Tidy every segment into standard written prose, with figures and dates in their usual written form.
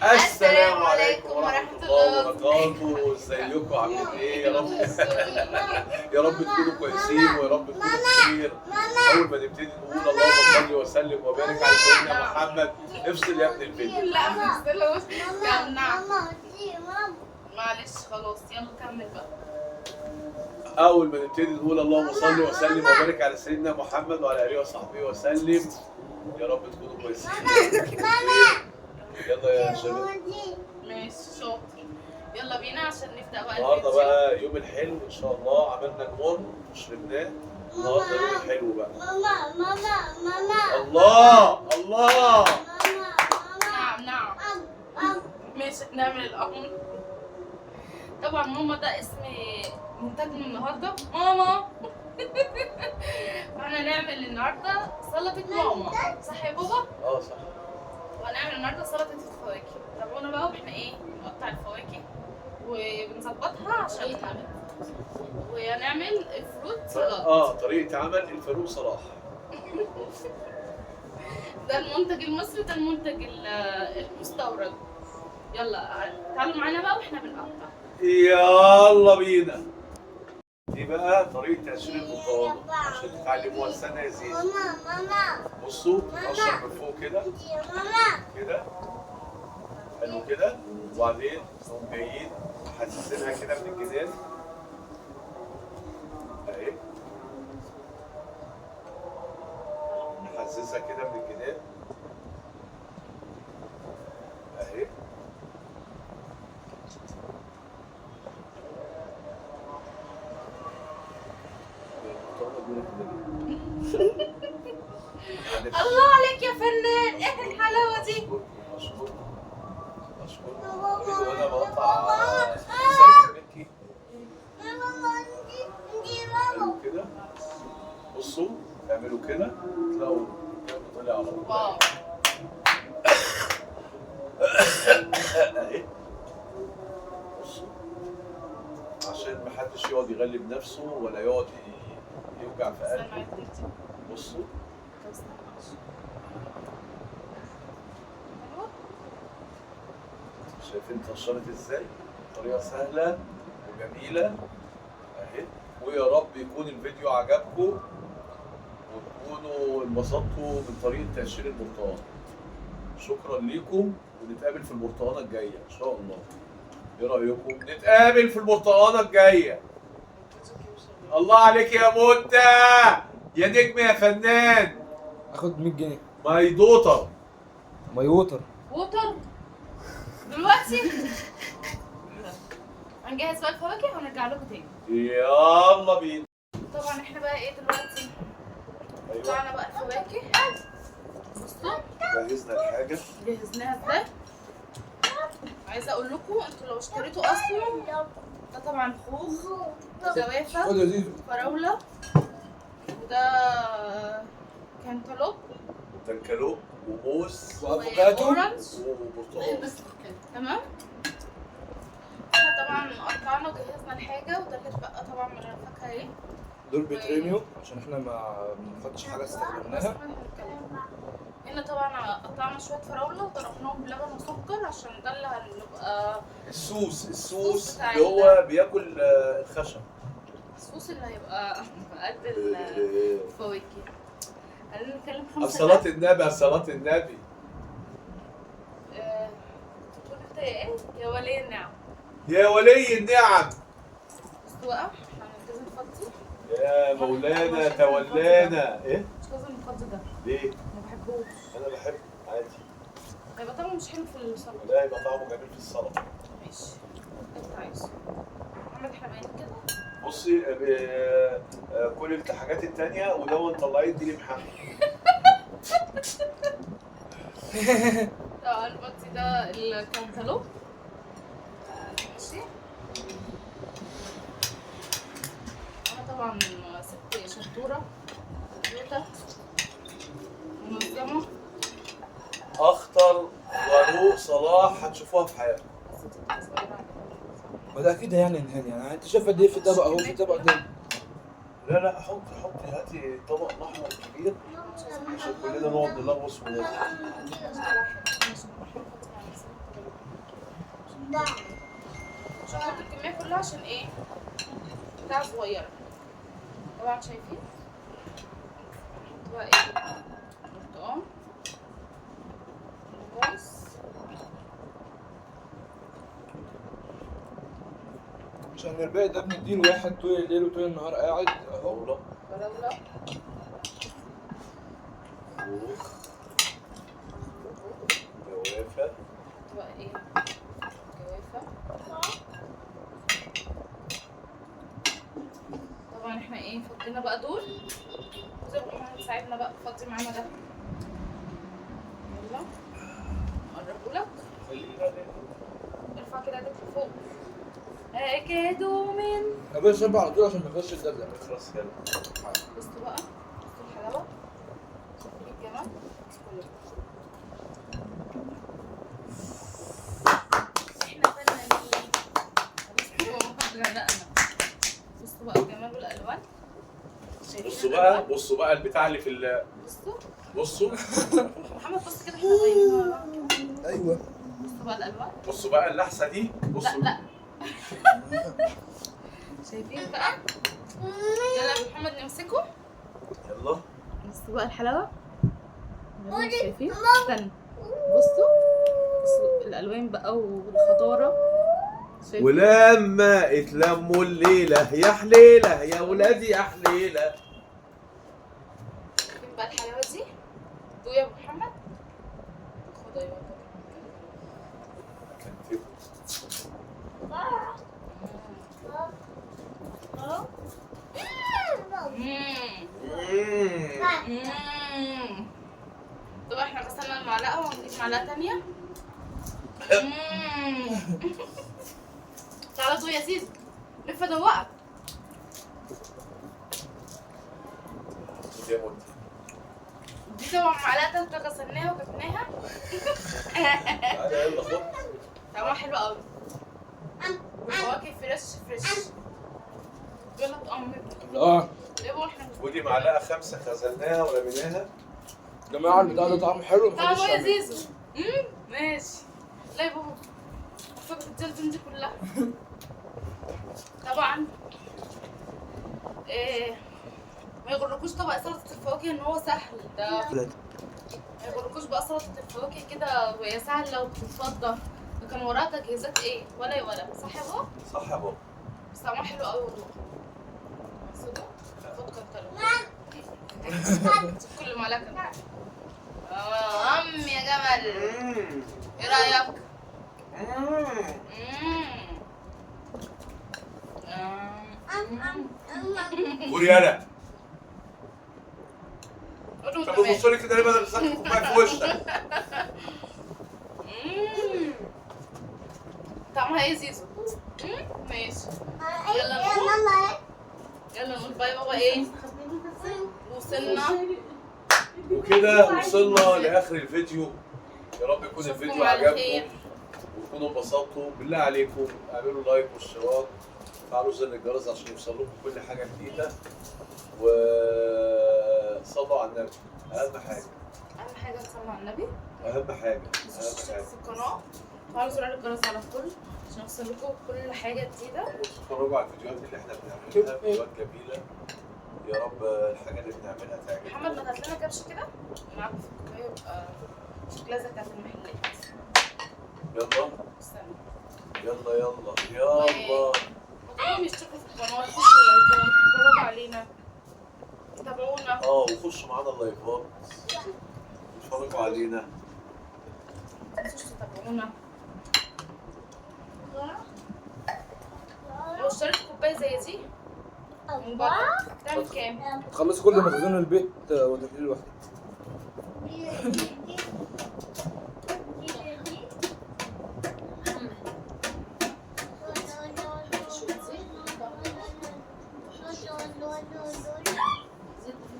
السلام عليكم ورحمة الله وبركاته. ازيكم عاملين ايه؟ يا رب يا رب تكونوا كويسين ويا رب تكونوا بخير. اول ما نبتدي نقول اللهم صل وسلم وبارك على سيدنا محمد. افصل يا ابن الفيديو. لا ما تفصلوش. نعم معلش خلاص يلا كمل بقى. اول ما نبتدي نقول اللهم صل وسلم وبارك على سيدنا محمد وعلى اله وصحبه وسلم. يا رب تكونوا كويسين. يلا يا شباب. ماشي شاطر. يلا بينا عشان نبدأ بقى النهارده بقى يوم الحلو ان شاء الله. عملنا المر وشربناه. النهارده يوم الحلو بقى. الله الله. نعم ماشي نعمل الأمر. طبعا ماما ده اسم منتجنا النهارده ماما. احنا نعمل النهارده سلطة ماما صح يا بابا؟ اه صح. وهنعمل النهارده سلطة الفواكه. تابعونا بقى واحنا ايه نقطع الفواكه وبنظبطها عشان نعمل وهنعمل الفروت سلطة. طريقة عمل الفاروق صلاح. ده المنتج المصري ده المنتج المستورد. يلا تعالوا معانا بقى واحنا بنقطع. يلا بينا. دي بقى طريقة تقشير البرتقال عشان تتعلموها السنة يا زيزو. بصوا تقشر من فوق كده كده حلو كده، وبعدين نقوم جايين حاسسينها كده من الجناب اهي، نحسسها كده من الجناب اهي. الله عليك يا فنان، ايه الحلاوه دي؟ اشكر وانا بقطع سلك كده. بصوا تعملوا كده تلاقوا طلع على طول اهي. بصوا عشان محدش يقعد يغلب نفسه ولا يقعد يوجع في قلبه. بصوا شايفين اتقشرت ازاي؟ طريقة سهلة وجميلة اهي. ويا رب يكون الفيديو عجبكم وتكونوا انبسطتوا من طريقة تقشير البرتقال. شكرا ليكم ونتقابل في البرتقانة الجاية ان شاء الله. ايه رأيكم؟ نتقابل في البرتقانة الجاية. الله عليك يا منى يا نجم يا فنان. اخد 100 جنيه ماي دوتر. ماي ووتر دلوقتي هنجهز بقى الفواكه وهنرجع لكم تاني. يلا بينا. طبعا احنا بقى ايه دلوقتي؟ ايوه قطعنا بقى الفواكه. بصوا جهزنا الحاجة. جهزناها ازاي؟ عايزه اقول لكم انتوا لو اشتريتوا اصلا ده طبعا خوخ جوافه خد يا زيزو فراوله وده كانتالوب وتنكالوب وموز وافوكاتو واورنج وبرتقال. تمام. احنا طبعا قطعنا وجهزنا الحاجه وده اللي اتبقى طبعا من الفاكهه ايه. دول بيترميوا عشان احنا ما بنحطش حاجه استخدمناها. هنا طبعا قطعنا شويه فراوله وضربناهم بلبن وسكر عشان ده اللي هنبقى السوس بتاع اللي هو بياكل الخشب. الصوص اللي هيبقى قد الفواكه. خلينا نتكلم 5 صلاة النبي على صلاة النبي. تقول انت ايه يا ولي النعم. يا ولي النعم. بصوا بقى احنا لازم نفضي. يا مولانا تولانا. ايه؟ مش لازم نفضي ده. ليه؟ ما بحبوش. انا بحبه عادي. هيبقى طعمه مش حلو في السلطه. لا يبقى طعمه جميل في السلطة. ماشي. انت عايزه. محمد احنا باين كده. بصي كل الحاجات التانية ودون طلعيه دي لمحمد. ده البطي ده الكانتالوب. ماشي. انا طبعا ست شطورة بيوتة منظمة. اخطر وروق صلاح هتشوفوها في حياتكم. وده اكيد يعني نهاني يعني انت شايف قد ايه في الطبق اهو في الطبق ده. لا حطي هاتي طبق احمر كبير عشان كلنا نقعد نلغوص وناكل. مش هنحط الكمية كلها عشان ايه؟ بتاع صغيرة. طبعا شايفين؟ بقى ايه؟ برتقال، موز، عشان الباقي ده بنديله واحد طول الليل وطول النهار قاعد اهو. فراولة، فراولة، خوخ، جوافة، بقى ايه؟ جوافة. طبعا احنا ايه؟ فضينا بقى دول. وزي ما محمد ساعدنا بقى فضي معانا ده. يلا اقربهولك. ارفع كده ايدك لفوق. اكادوا من. انا بس اربع على طول عشان ما يخش الدبدب. خلاص يلا. بصوا بقى، بصوا الحلاوة، شايفين الجمال؟ احنا فنانين. بصوا بقى الجمال والألوان. شايفين بصوا الألوان؟ بقى، بصوا بقى البتاع اللي في بصوا بصوا محمد، بص كده احنا باينين ورا. ايوه. بصوا بقى الألوان. بصوا بقى اللحسة دي، لا بصوا. لا. شايفين بقى؟ يلا يا محمد نمسكه. يلا. بصوا بقى الحلاوة. شايفين؟ استنى. بصوا الألوان بقى والخضارة. شايفين؟ ولما اتلموا الليلة يا حليلة يا ولادي يا حليلة. شايفين بقى الحلاوة دي؟ دوق يا أبو محمد. خد أيوة طبعا احنا غسلنا المعلقة وهنجيب معلقة تانية. تعالى دوق يا زيزو. لف ادوقك. يا منى. دي طبعا معلقة تالتة غسلناها وكتناها. تعالى يلا خد. طعمها حلو قوي. وفواكه فريش فريش. يلا تقمر. اه يا بابا احنا ودي معلقة 5 غسلناها ورميناها. يا جماعه البتاع ده طعمه حلو محدش طعمه يا يعمله. زيزو. ماشي. لا يا بابا. فاكر الجلد دي كلها. طبعا ما يغركوش طبق سلطة الفواكه ان هو سهل ده. ما يغركوش بقى سلطة الفواكه كده وهي سهلة وبتتفضى. كان وراها تجهيزات ايه ولا يا ولا، صح يا بابا؟ صح يا بابا. بس طعمها حلو قوي والله. صدق؟ خد كتر. كل معلقة. يا جمل. ايه رأيك؟ قول يالا. قولوا طب كمان. بص لي كده ليه بدل مسكت الكوبايه في وشك؟ طعمها ايه يا زيزو؟ ماشي. يلا نقول. يلا نقول باي بابا ايه؟ وصلنا. وكده وصلنا لاخر الفيديو. يا رب يكون أشوفكم الفيديو على خير. عجبكم وتكونوا انبسطتوا. بالله عليكم اعملوا لايك واشتراك، فعلوا زر الجرس عشان يوصلكم كل حاجه جديده، وصلوا على النبي. اهم حاجه، اهم حاجه تصلوا على النبي. اهم حاجه، تشتركوا اهم في القناه وفعلوا زر الجرس على الكل عشان يوصلكم كل حاجه جديده. وتتفرجوا على الفيديوهات اللي احنا بنعملها، فيديوهات جميله. يا رب الحاجه اللي بنعملها تعجبكم. محمد ما تهات لنا كبش كده معاكم في الكوبايه يبقى شكلها زي بتاعت المحلات. يلا استنى. يلا يلا يلا. وكلهم يشتركوا في القناه، يخشوا اللايفات، يتفرجوا علينا، يتابعونا. وخشوا معانا اللايفات، اتفرجوا علينا. متنسوش تتابعونا. لو اشتريت كوبايه زي دي من بره تعمل كام؟ تخلص كل مخزون البيت وتاكليه لوحدك.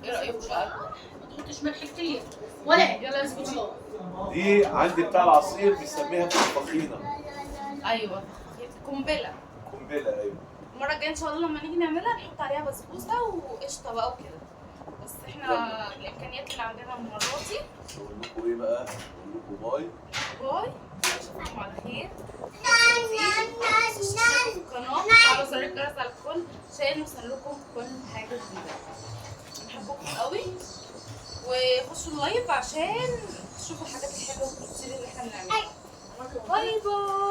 ايه رايكم بقى؟ ما تحطش ملح كتير ولا يلا اسكتي. دي عندي بتاع العصير بيسميها طحينه. ايوه قنبله. قنبله. ايوه. المره الجايه ان شاء الله لما نيجي نعملها نحط عليها بسبوسه وقشطه بقى وكده. بس احنا الامكانيات اللي عندنا المره دي. اقول لكم ايه بقى؟ اقول لكم باي. باي. اشوفكم على خير. الجرس على الكل عشان يوصل لكم كل حاجه جديده. بحبكم قوي، وخشوا اللايف عشان تشوفوا الحاجات الحلوه الكتير اللي احنا بنعملها. باي باي.